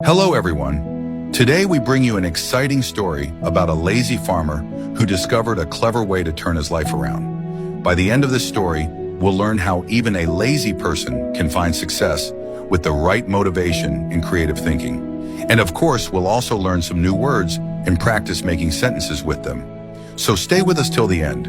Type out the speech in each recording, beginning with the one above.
Hello everyone. Today we bring you an exciting story about a lazy farmer who discovered a clever way to turn his life around. By the end of this story, we'll learn how even a lazy person can find success with the right motivation and creative thinking. And of course, we'll also learn some new words and practice making sentences with them. So stay with us till the end.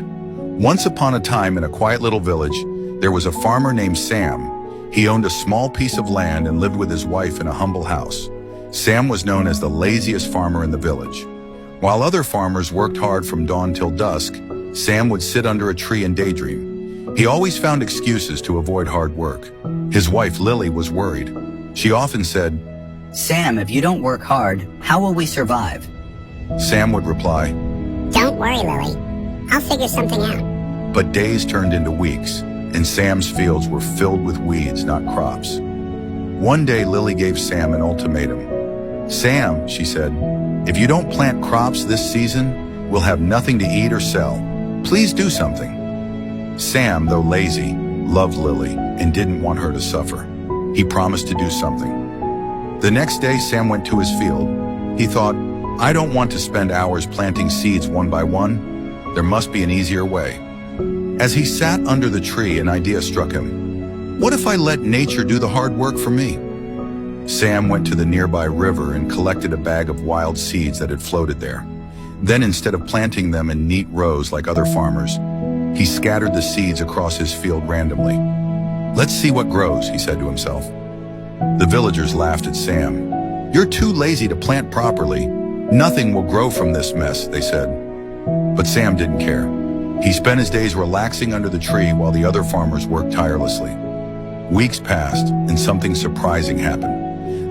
Once upon a time in a quiet little village, there was a farmer named Sam. He owned a small piece of land and lived with his wife in a humble house. Sam was known as the laziest farmer in the village. While other farmers worked hard from dawn till dusk, Sam would sit under a tree and daydream. He always found excuses to avoid hard work. His wife, Lily, was worried. She often said, "Sam, if you don't work hard, how will we survive?" Sam would reply, "Don't worry, Lily. I'll figure something out." but days turned into weeks, and Sam's fields were filled with weeds, not crops. One day, Lily gave Sam an ultimatum. "Sam," she said, "if you don't plant crops this season, we'll have nothing to eat or sell. Please do something." Sam, though lazy, loved Lily and didn't want her to suffer. He promised to do something. The next day, Sam went to his field. He thought, "I don't want to spend hours planting seeds one by one. There must be an easier way." As he sat under the tree, an idea struck him. What if I let nature do the hard work for me? Sam went to the nearby river and collected a bag of wild seeds that had floated there. Then, instead of planting them in neat rows like other farmers, he scattered the seeds across his field randomly. "Let's see what grows," he said to himself. The villagers laughed at Sam. "You're too lazy to plant properly. Nothing will grow from this mess," they said. But Sam didn't care. He spent his days relaxing under the tree while the other farmers worked tirelessly. Weeks passed, and something surprising happened.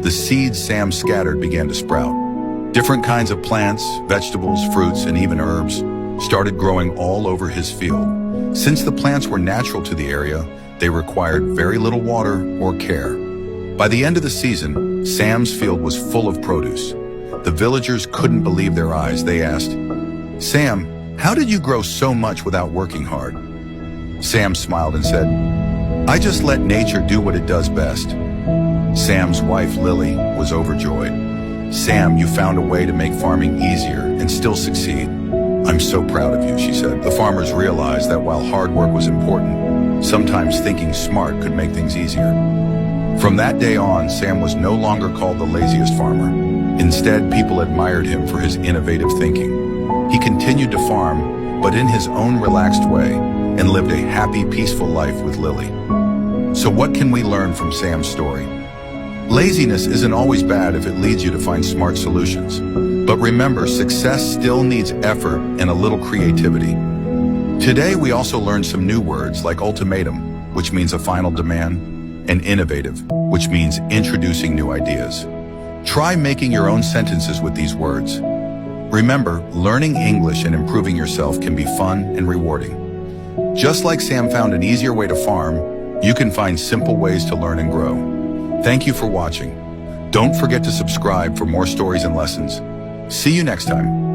The seeds Sam scattered began to sprout. Different kinds of plants, vegetables, fruits, and even herbs started growing all over his field. Since the plants were natural to the area, they required very little water or care. By the end of the season, Sam's field was full of produce. The villagers couldn't believe their eyes. They asked, "Sam, how did you grow so much without working hard?" Sam smiled and said, "I just let nature do what it does best." Sam's wife, Lily, was overjoyed. "Sam, you found a way to make farming easier and still succeed. I'm so proud of you," she said. The farmers realized that while hard work was important, sometimes thinking smart could make things easier. From that day on, Sam was no longer called the laziest farmer. Instead, people admired him for his innovative thinking. He continued to farm, but in his own relaxed way, and lived a happy, peaceful life with Lily. So what can we learn from Sam's story? Laziness isn't always bad if it leads you to find smart solutions. But remember, success still needs effort and a little creativity. Today, we also learned some new words like ultimatum, which means a final demand, and innovative, which means introducing new ideas. Try making your own sentences with these words. Remember, learning English and improving yourself can be fun and rewarding. Just like Sam found an easier way to farm, you can find simple ways to learn and grow. Thank you for watching. Don't forget to subscribe for more stories and lessons. See you next time.